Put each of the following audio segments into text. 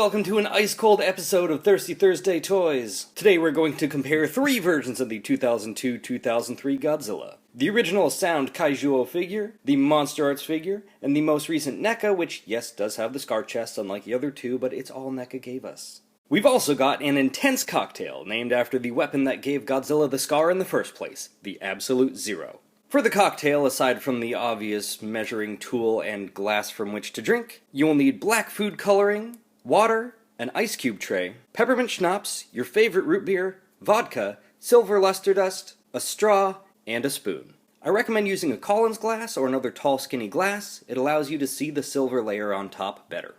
welcome to an ice-cold episode of Thirsty Thursday Toys. Today we're going to compare three versions of the 2002-2003 Godzilla. The original sound Kaiju-Oh figure, the MonsterArts figure, and the most recent Neca, which, yes, does have the scar chest unlike the other two, but it's all Neca gave us. We've also got an intense cocktail named after the weapon that gave Godzilla the scar in the first place, the Absolute Zero. For the cocktail, aside from the obvious measuring tool and glass from which to drink, you will need black food coloring, water, an ice cube tray, peppermint schnapps, your favorite root beer, vodka, silver luster dust, a straw, and a spoon. I recommend using a Collins glass or another tall skinny glass. It allows you to see the silver layer on top better.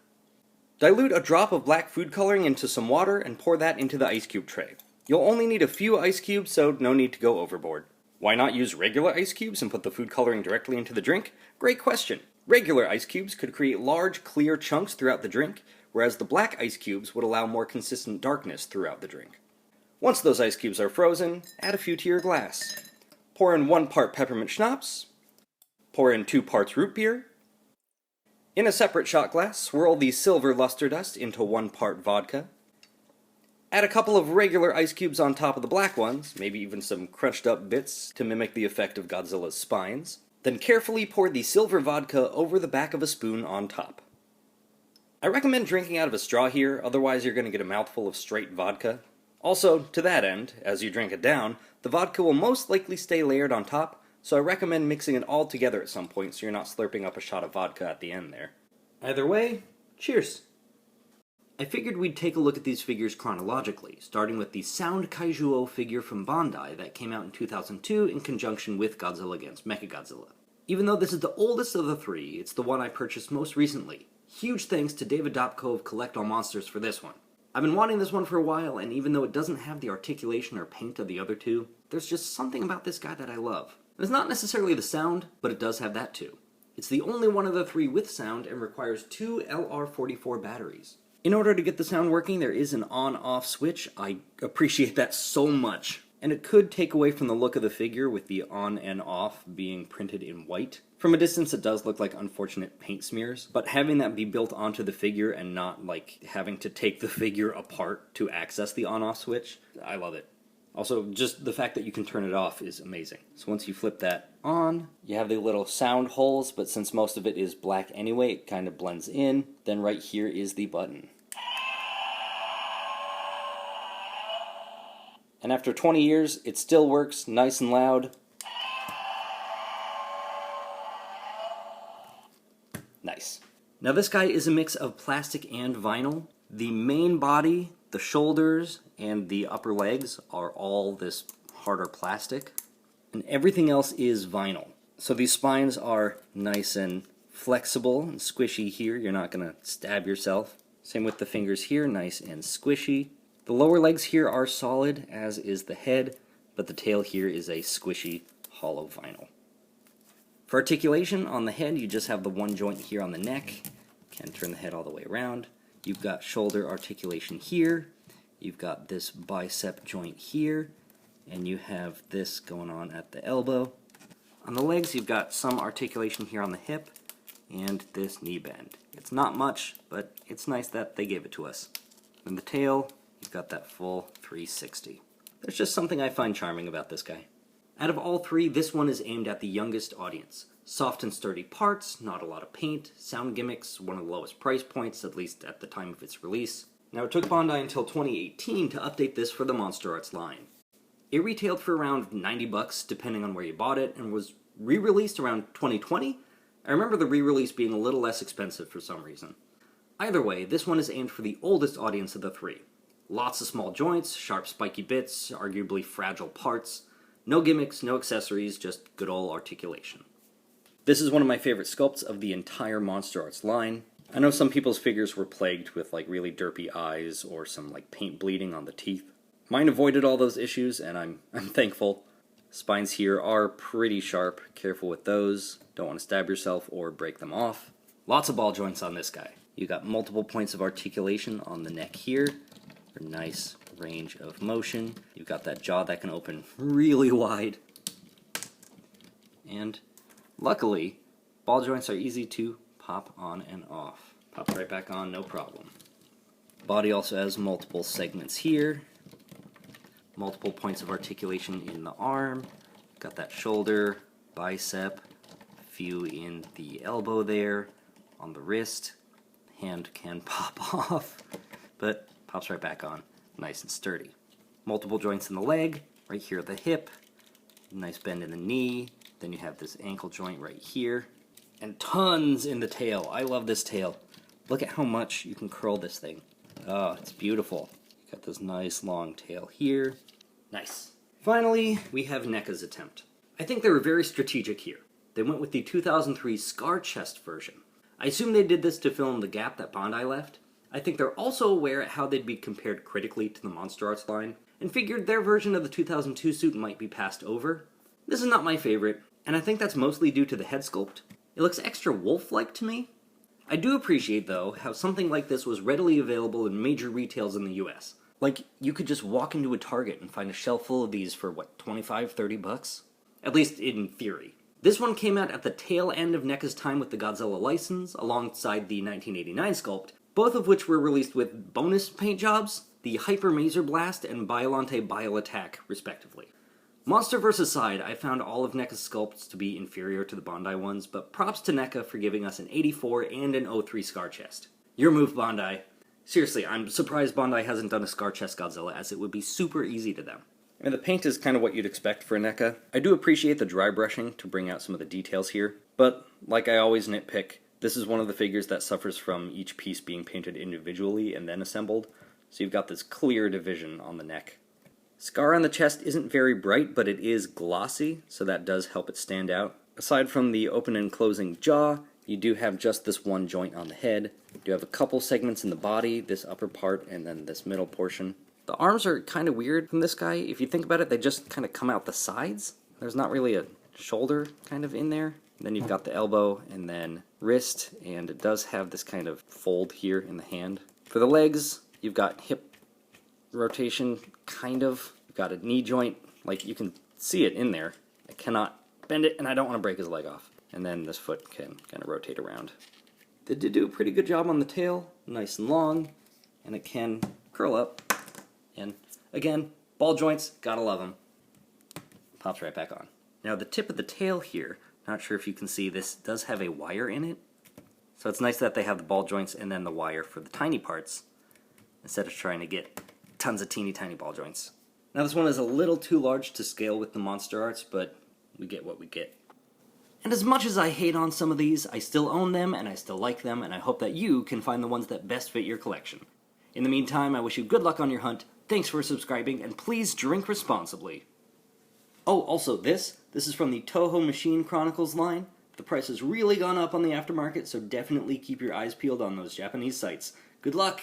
Dilute a drop of black food coloring into some water and pour that into the ice cube tray. You'll only need a few ice cubes, so no need to go overboard. Why not use regular ice cubes and put the food coloring directly into the drink? Great question. Regular ice cubes could create large, clear chunks throughout the drink, whereas the black ice cubes would allow more consistent darkness throughout the drink. Once those ice cubes are frozen, add a few to your glass. Pour in 1 part peppermint schnapps. Pour in 2 parts root beer. In a separate shot glass, swirl the silver luster dust into 1 part vodka. Add a couple of regular ice cubes on top of the black ones, maybe even some crunched up bits to mimic the effect of Godzilla's spines. Then carefully pour the silver vodka over the back of a spoon on top. I recommend drinking out of a straw here, otherwise you're going to get a mouthful of straight vodka. Also, to that end, as you drink it down, the vodka will most likely stay layered on top, so I recommend mixing it all together at some point so you're not slurping up a shot of vodka at the end there. Either way, cheers! I figured we'd take a look at these figures chronologically, starting with the Sound Kaiju-Oh figure from Bandai that came out in 2002 in conjunction with Godzilla Against Mechagodzilla. Even though this is the oldest of the three, it's the one I purchased most recently. Huge thanks to David Dopko of Collect All Monsters for this one. I've been wanting this one for a while, and even though it doesn't have the articulation or paint of the other two, there's just something about this guy that I love. It's not necessarily the sound, but it does have that too. It's the only one of the three with sound and requires 2 LR44 batteries. In order to get the sound working, there is an on-off switch. I appreciate that so much. And it could take away from the look of the figure with the on and off being printed in white. From a distance it does look like unfortunate paint smears, but having that be built onto the figure and not like having to take the figure apart to access the on-off switch, I love it. Also, just the fact that you can turn it off is amazing. So once you flip that on, you have the little sound holes, but since most of it is black anyway, it kind of blends in. Then right here is the button. And after 20 years, it still works nice and loud. Nice. Now this guy is a mix of plastic and vinyl. The main body, the shoulders, and the upper legs are all this harder plastic. And everything else is vinyl. So these spines are nice and flexible and squishy here. You're not going to stab yourself. Same with the fingers here, nice and squishy. The lower legs here are solid, as is the head, but the tail here is a squishy, hollow vinyl. For articulation, on the head, you just have the one joint here on the neck. Can turn the head all the way around. You've got shoulder articulation here. You've got this bicep joint here. And you have this going on at the elbow. On the legs, you've got some articulation here on the hip and this knee bend. It's not much, but it's nice that they gave it to us. And the tail, you've got that full 360. There's just something I find charming about this guy. Out of all three, this one is aimed at the youngest audience. Soft and sturdy parts, not a lot of paint, sound gimmicks, one of the lowest price points, at least at the time of its release. Now it took Bandai until 2018 to update this for the MonsterArts line. It retailed for around $90 depending on where you bought it, and was re-released around 2020. I remember the re-release being a little less expensive for some reason. Either way, this one is aimed for the oldest audience of the three. Lots of small joints, sharp spiky bits, arguably fragile parts. No gimmicks, no accessories, just good old articulation. This is one of my favorite sculpts of the entire MonsterArts line. I know some people's figures were plagued with like really derpy eyes or some like paint bleeding on the teeth. Mine avoided all those issues, and I'm thankful. Spines here are pretty sharp. Careful with those. Don't want to stab yourself or break them off. Lots of ball joints on this guy. You got multiple points of articulation on the neck here for nice range of motion. You've got that jaw that can open really wide. And luckily, ball joints are easy to pop on and off. Pop right back on, no problem. Body also has multiple segments here, multiple points of articulation in the arm. Got that shoulder, bicep, a few in the elbow there, on the wrist. Hand can pop off, but pops right back on, nice and sturdy. Multiple joints in the leg, right here at the hip, nice bend in the knee, then you have this ankle joint right here, and tons in the tail. I love this tail. Look at how much you can curl this thing. Oh, it's beautiful. Got this nice long tail here. Nice. Finally, we have Neca's attempt. I think they were very strategic here. They went with the 2003 Scar Chest version. I assume they did this to fill in the gap that Bandai left. I think they're also aware at how they'd be compared critically to the MonsterArts line, and figured their version of the 2002 suit might be passed over. This is not my favorite, and I think that's mostly due to the head sculpt. It looks extra wolf-like to me. I do appreciate, though, how something like this was readily available in major retails in the US. Like, you could just walk into a Target and find a shelf full of these for, what, 25, 30 bucks? At least in theory. This one came out at the tail end of NECA's time with the Godzilla license, alongside the 1989 sculpt, both of which were released with bonus paint jobs, the Hyper Maser Blast and Biolante Bio Attack, respectively. Monsterverse aside, I found all of NECA's sculpts to be inferior to the Bandai ones, but props to NECA for giving us an 84 and an 03 Scar Chest. Your move, Bandai. Seriously, I'm surprised Bandai hasn't done a Scar Chest Godzilla, as it would be super easy to them. And the paint is kind of what you'd expect for NECA. I do appreciate the dry brushing to bring out some of the details here, but like I always nitpick, this is one of the figures that suffers from each piece being painted individually and then assembled, so you've got this clear division on the neck. Scar on the chest isn't very bright, but it is glossy, so that does help it stand out. Aside from the open and closing jaw, you do have just this one joint on the head. You do have a couple segments in the body, this upper part and then this middle portion. The arms are kind of weird from this guy. If you think about it, they just kind of come out the sides. There's not really a shoulder kind of in there. Then you've got the elbow and then wrist, and it does have this kind of fold here in the hand. For the legs, you've got hip rotation, kind of. You've got a knee joint, like you can see it in there. I cannot bend it, and I don't want to break his leg off. And then this foot can kind of rotate around. They did do a pretty good job on the tail, nice and long, and it can curl up. And again, ball joints, gotta love them. Pops right back on. Now the tip of the tail here, not sure if you can see, this does have a wire in it. So it's nice that they have the ball joints and then the wire for the tiny parts, instead of trying to get tons of teeny tiny ball joints. Now this one is a little too large to scale with the MonsterArts, but we get what we get. And as much as I hate on some of these, I still own them and I still like them, and I hope that you can find the ones that best fit your collection. In the meantime, I wish you good luck on your hunt. Thanks for subscribing, and please drink responsibly. Oh, also this is from the Toho Machine Chronicles line. The price has really gone up on the aftermarket, so definitely keep your eyes peeled on those Japanese sites. Good luck!